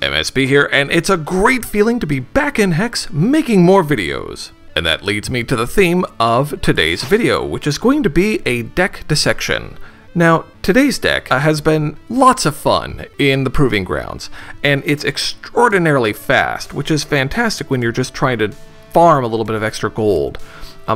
MSB here, and it's a great feeling to be back in Hex making more videos. And that leads me to the theme of today's video, which is going to be a deck dissection. Now, today's deck has been lots of fun in the Proving Grounds, and it's extraordinarily fast, which is fantastic when you're just trying to farm a little bit of extra gold.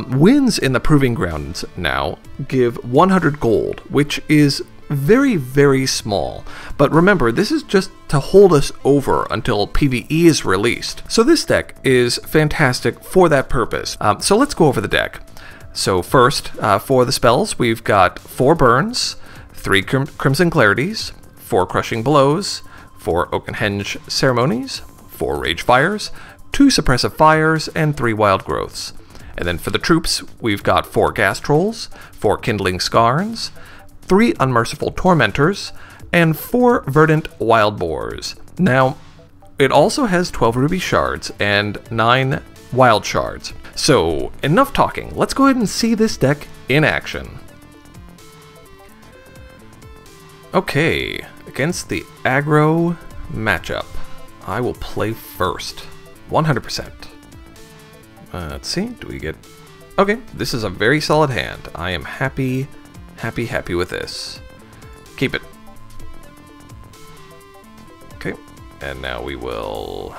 Wins in the Proving Grounds now give 100 gold, which is very, very small. But remember, this is just to hold us over until PvE is released. So this deck is fantastic for that purpose. So let's go over the deck. So first, for the spells, we've got 4 Burns, 3 Crimson Clarities, 4 Crushing Blows, 4 Oakhenge Ceremonies, 4 Ragefires, 2 Suppressive Fires, and 3 Wild Growths. And then for the troops, we've got 4 Gas Trolls, 4 Kindling Skarns, 3 Unmerciful Tormentors, and 4 Verdant Wyldeboars. Now, it also has 12 Ruby Shards and 9 Wild Shards. So, enough talking. Let's go ahead and see this deck in action. Okay, against the aggro matchup, I will play first. 100%. Let's see, do we get... Okay, this is a very solid hand. I am happy with this. Keep it. Okay, and now we will...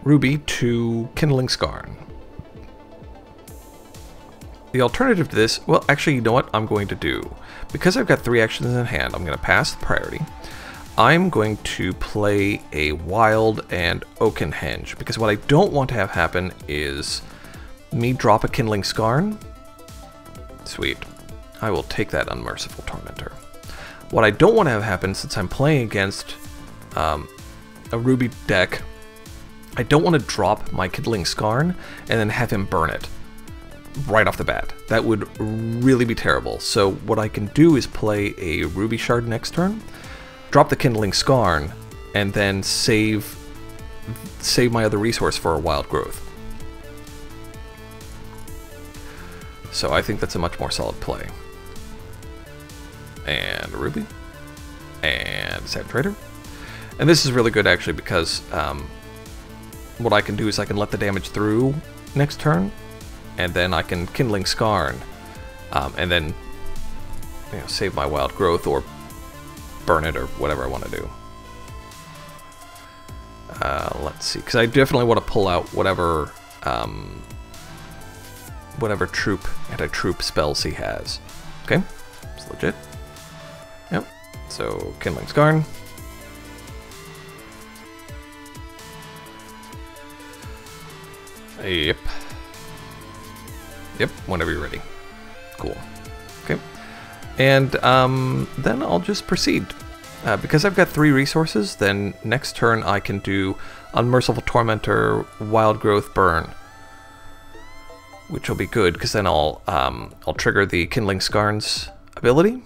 Ruby to Kindling Skarn. The alternative to this, well, actually, you know what I'm going to do? Because I've got 3 actions in hand, I'm going to pass the priority. I'm going to play a Wild and Oakhenge, because what I don't want to have happen is me drop a Kindling Skarn. Sweet. I will take that Unmerciful Tormentor. What I don't want to have happen, since I'm playing against a Ruby deck, I don't want to drop my Kindling Skarn and then have him burn it right off the bat. That would really be terrible. So what I can do is play a Ruby Shard next turn, drop the Kindling Skarn, and then save my other resource for a Wild Growth. So I think that's a much more solid play. And Ruby. And Sand Trader. And this is really good actually because what I can do is I can let the damage through next turn, and then I can Kindling Skarn, and then save my Wild Growth or burn it or whatever I want to do. Let's see, because I definitely want to pull out whatever anti-troop spells he has. Okay, it's legit. Yep. So Kindling Skarn. Yep. Yep, whenever you're ready. Cool. Okay. And then I'll just proceed. Because I've got 3 resources, then next turn I can do Unmerciful Tormentor, Wild Growth, Burn. Which will be good, because then I'll trigger the Kindling Skarn's ability.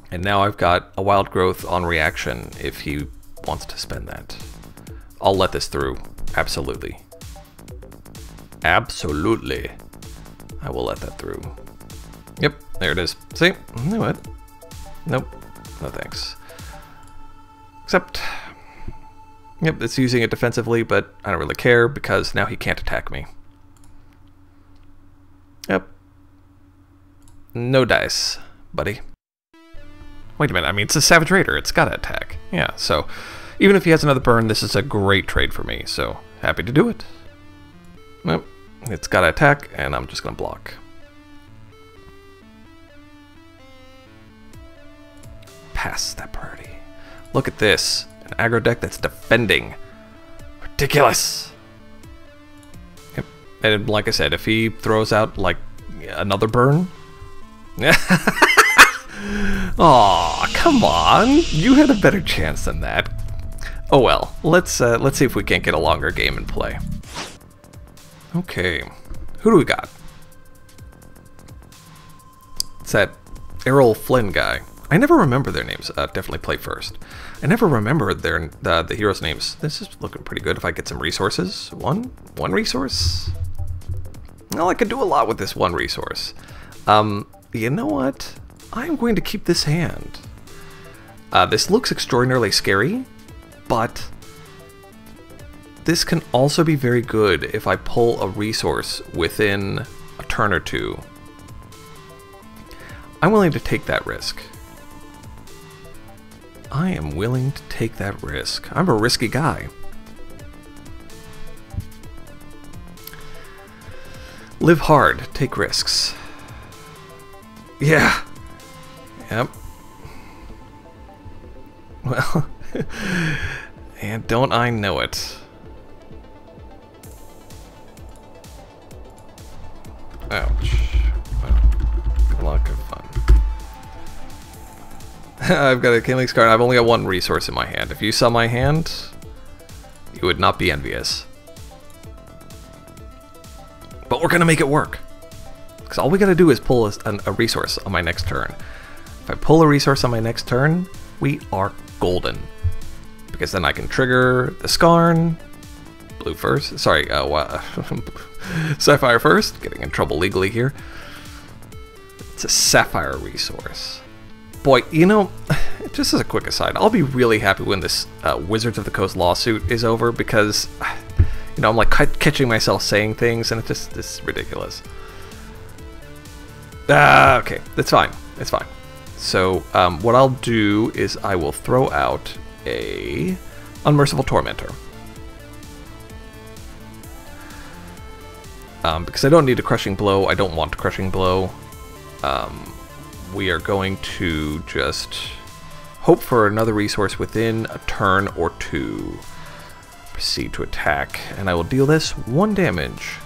And now I've got a Wild Growth on reaction if he wants to spend that. I'll let this through. Absolutely. Absolutely. I will let that through. Yep, there it is. See? You know what? Nope. No thanks. Except... Yep, it's using it defensively, but I don't really care because now he can't attack me. Yep. No dice, buddy. Wait a minute, I mean, it's a Savage Raider. It's gotta attack. Yeah, so even if he has another burn, this is a great trade for me, so happy to do it. Nope, it's gotta attack, and I'm just gonna block. Pass that priority. Look at this. An aggro deck that's defending. Ridiculous! Yep. And like I said, if he throws out, like, another burn... Aw, come on! You had a better chance than that. Oh well, let's see if we can't get a longer game and play. Okay, who do we got? It's that Errol Flynn guy. I never remember their names. Definitely play first. I never remember the heroes' names. This is looking pretty good if I get some resources. One resource? Well, I could do a lot with this one resource. You know what? I'm going to keep this hand. This looks extraordinarily scary, but this can also be very good if I pull a resource within a turn or two. I'm willing to take that risk. I am willing to take that risk. I'm a risky guy. Live hard, take risks. Yeah. Yep. Well, and don't I know it. Ouch. Well, good luck, have fun. I've got a Kindling Skarn. I've only got one resource in my hand. If you saw my hand, you would not be envious. But we're gonna make it work. Because all we gotta do is pull a resource on my next turn. If I pull a resource on my next turn, we are golden. Because then I can trigger the Skarn. Blue first. Sorry, Sapphire first. Getting in trouble legally here. It's a Sapphire resource. Boy, you know, just as a quick aside, I'll be really happy when this Wizards of the Coast lawsuit is over because, you know, I'm like catching myself saying things and it's ridiculous. Okay, that's fine. It's fine. So what I'll do is I will throw out a Unmerciful Tormentor. Because I don't need a Crushing Blow. I don't want Crushing Blow. We are going to just hope for another resource within a turn or two. Proceed to attack, and I will deal this 1 damage.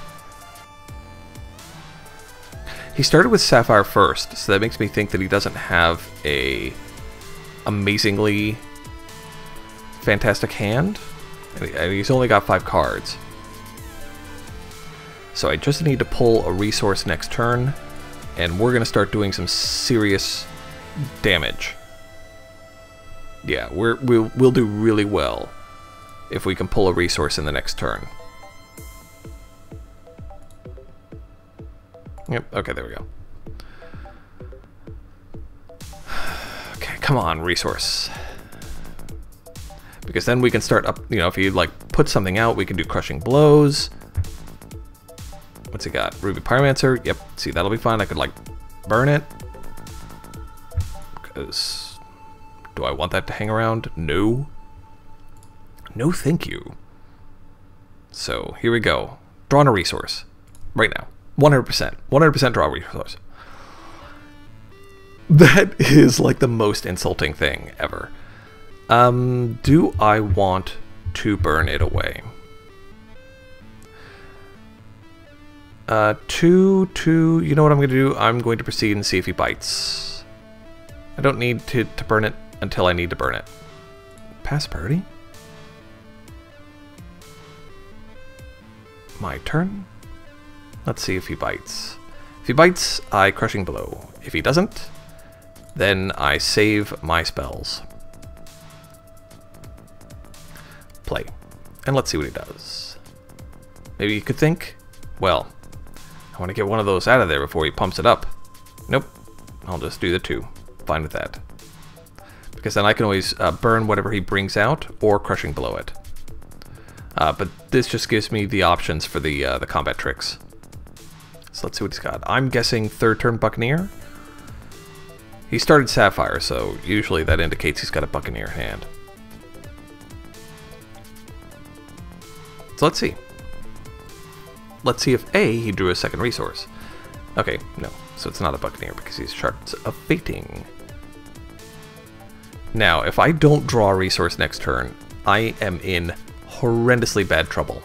He started with Sapphire first, so that makes me think that he doesn't have a amazingly fantastic hand. And he's only got 5 cards. So I just need to pull a resource next turn, and we're going to start doing some serious damage. Yeah, we'll do really well if we can pull a resource in the next turn. Yep, okay, there we go. Okay, come on, resource. Because then we can start up, you know, if you like put something out, we can do Crushing Blows. What's he got? Ruby Pyromancer? Yep, see, that'll be fine. I could like burn it. Because do I want that to hang around? No. No, thank you. So here we go. Drawing a resource right now. 100%. 100% draw a resource. That is like the most insulting thing ever. Do I want to burn it away? 2, you know what I'm going to do? I'm going to proceed and see if he bites. I don't need to burn it until I need to burn it. Pass priority? My turn. Let's see if he bites. If he bites, I Crushing Blow. If he doesn't, then I save my spells. Play. And let's see what he does. Maybe you could think, well, I want to get one of those out of there before he pumps it up. Nope. I'll just do the 2. Fine with that. Because then I can always burn whatever he brings out or Crushing Blow it. But this just gives me the options for the combat tricks. So let's see what he's got. I'm guessing 3rd turn Buccaneer. He started Sapphire, so usually that indicates he's got a Buccaneer in hand. So let's see. Let's see if A, he drew a 2nd resource. Okay, no. So it's not a Buccaneer because he's Shards of Fating. Now, if I don't draw a resource next turn, I am in horrendously bad trouble.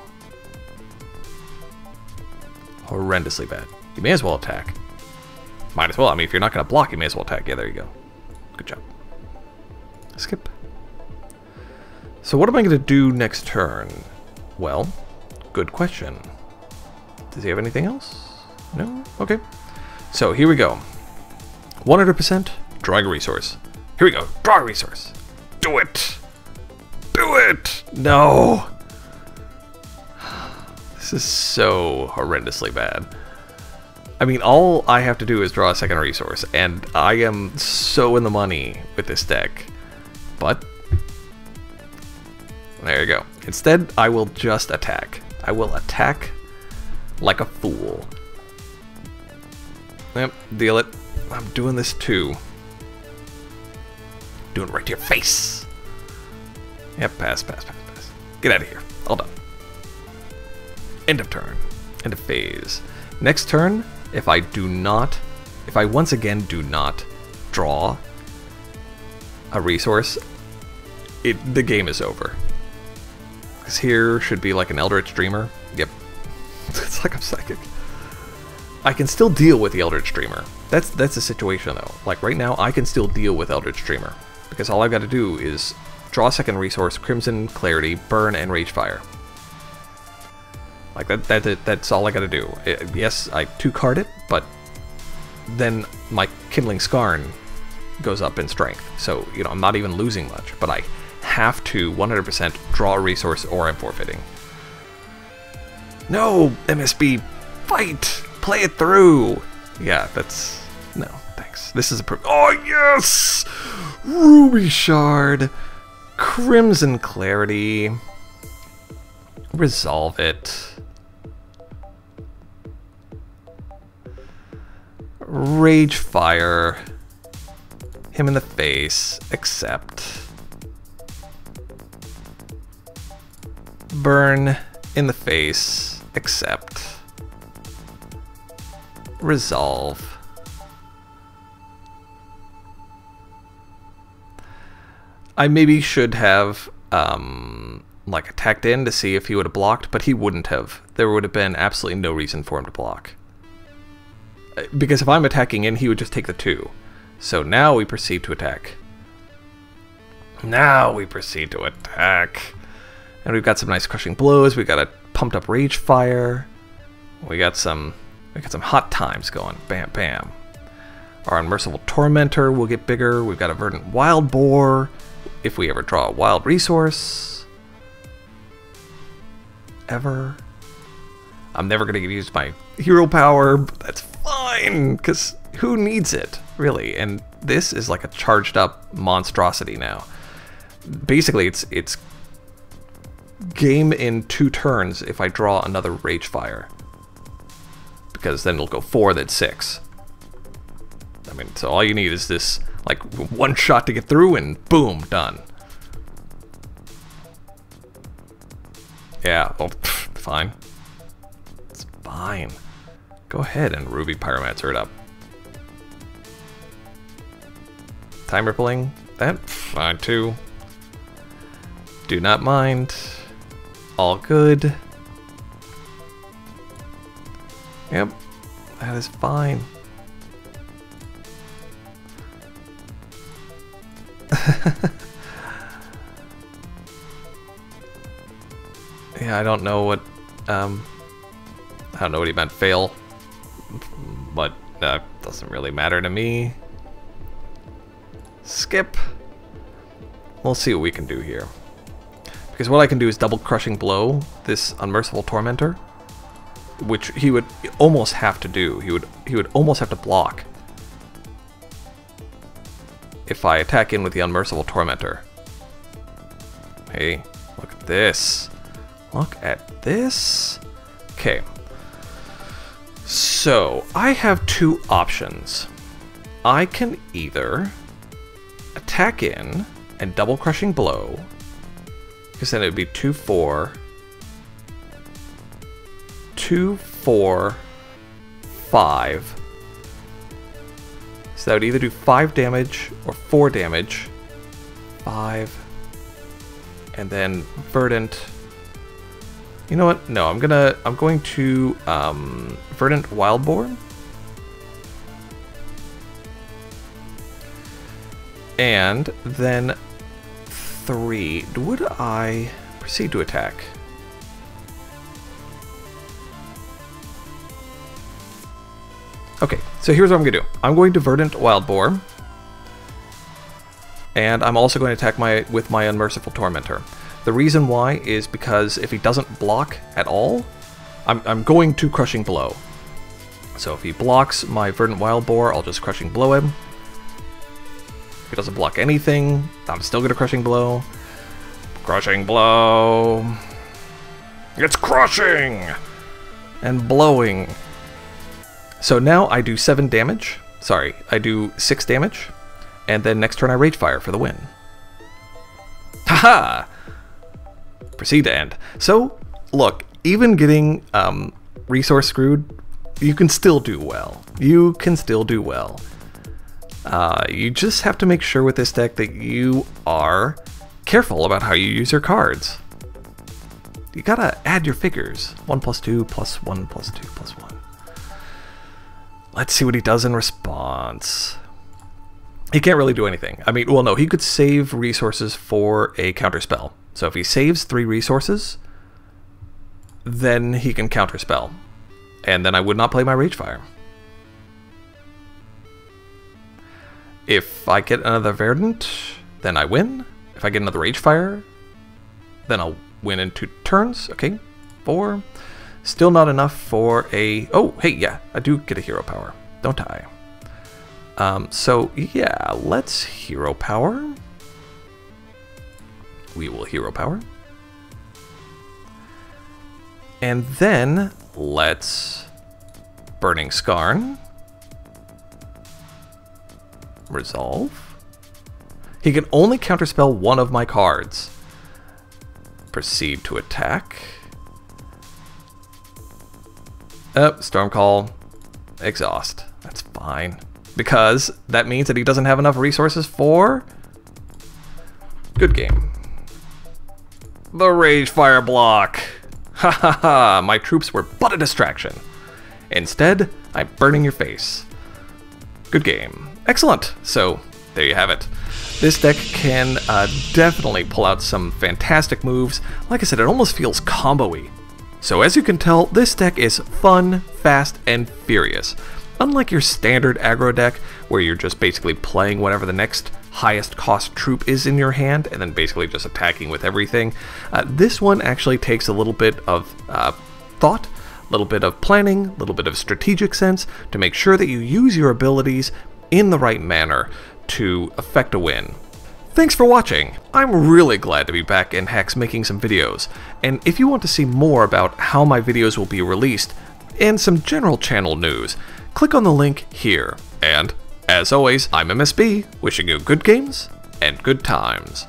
Horrendously bad. You may as well attack. Might as well. I mean, if you're not going to block, you may as well attack. Yeah, there you go. Good job. Skip. So what am I going to do next turn? Well, good question. Does he have anything else? No? Okay. So here we go. 100% drawing a resource. Here we go. Draw a resource. Do it. Do it. No. This is so horrendously bad. I mean, all I have to do is draw a 2nd resource, and I am so in the money with this deck. But there you go. Instead, I will just attack. I will attack like a fool. Yep, deal it. I'm doing this too. Doing it right to your face. Yep, pass. Get out of here. All done. End of turn. End of phase. Next turn, if I once again do not draw a resource, the game is over. Because here should be like an Eldritch Dreamer. Yep. It's like I'm psychic. I can still deal with the Eldritch Dreamer. That's the situation though. Like right now, I can still deal with Eldritch Dreamer. Because all I've got to do is draw a second resource, Crimson, Clarity, Burn, and Ragefire. Like that's all I got to do. Yes, I 2-card it, but then my Kindling Skarn goes up in strength. So, you know, I'm not even losing much, but I have to 100% draw a resource or I'm forfeiting. No, MSB, fight! Play it through! Yeah, that's... no, thanks. This is a... oh, yes! Ruby Shard! Crimson Clarity. Resolve it. Ragefire. Him in the face. Accept. Burn in the face. Accept. Resolve. I maybe should have like attacked in to see if he would have blocked, but he wouldn't have. There would have been absolutely no reason for him to block. Because if I'm attacking in, he would just take the 2. So now we proceed to attack. Now we proceed to attack. And we've got some nice crushing blows. We got a pumped up Ragefire. We got some hot times going. Bam, bam. Our Unmerciful Tormentor will get bigger. We've got a Verdant Wyldeboar. If we ever draw a wild resource. Ever. I'm never going to use my hero power, but that's fine, because who needs it, really? And this is like a charged up monstrosity now. Basically, it's game in 2 turns if I draw another Ragefire. Because then it'll go 4, then 6. I mean, so all you need is this, like, 1 shot to get through, and boom, done. Yeah, well, fine. It's fine. Go ahead and Ruby Pyromancer it up. Time Rippling, that, fine too. Do not mind. All good. Yep, that is fine. Yeah, I don't know what he meant fail, but that doesn't really matter to me. Skip. We'll see what we can do here. Because what I can do is double crushing blow this Unmerciful Tormentor, which he would almost have to do. He would almost have to block if I attack in with the Unmerciful Tormentor. Hey, look at this. Look at this. Okay. So, I have 2 options. I can either attack in and double crushing blow, because then it would be 2-4, 2-4, 5. So that would either do 5 damage or 4 damage. 5. And then Verdant. You know what? No, I'm going to Verdant Wyldeboar. And then 3. Would I proceed to attack? Okay, so here's what I'm going to do. I'm going to Verdant Wyldeboar. And I'm also going to attack with my Unmerciful Tormentor. The reason why is because if he doesn't block at all, I'm going to Crushing Blow. So if he blocks my Verdant Wyldeboar, I'll just Crushing Blow him. He doesn't block anything. I'm still gonna Crushing Blow. Crushing Blow. It's crushing! And blowing. So now I do 7 damage. Sorry, I do 6 damage. And then next turn I Ragefire for the win. Haha! Proceed to end. So, look, even getting resource screwed, you can still do well. You can still do well. You just have to make sure with this deck that you are careful about how you use your cards. You gotta add your figures. 1 + 2 + 1 + 2 + 1. Let's see what he does in response. He can't really do anything. I mean, well, no, he could save resources for a counterspell. So if he saves 3 resources, then he can counterspell. And then I would not play my Ragefire. If I get another Verdant, then I win. If I get another Ragefire, then I'll win in 2 turns. Okay, 4. Still not enough for a... Oh, hey, yeah, I do get a hero power, don't I? So, yeah, let's hero power. We will hero power. And then let's Burning Skarn. Resolve. He can only counterspell 1 of my cards. Proceed to attack. Stormcall. Exhaust. That's fine. Because that means that he doesn't have enough resources for... Good game. The Ragefire block. Ha ha ha, my troops were but a distraction. Instead, I'm burning your face. Good game. Excellent. So, there you have it. This deck can definitely pull out some fantastic moves. Like I said, it almost feels combo-y. So as you can tell, this deck is fun, fast, and furious. Unlike your standard aggro deck, where you're just basically playing whatever the next highest cost troop is in your hand, and then basically just attacking with everything, this one actually takes a little bit of thought, a little bit of planning, a little bit of strategic sense to make sure that you use your abilities in the right manner to effect a win. Thanks for watching! I'm really glad to be back in Hex making some videos, and if you want to see more about how my videos will be released, and some general channel news, click on the link here. And, as always, I'm MSB, wishing you good games and good times.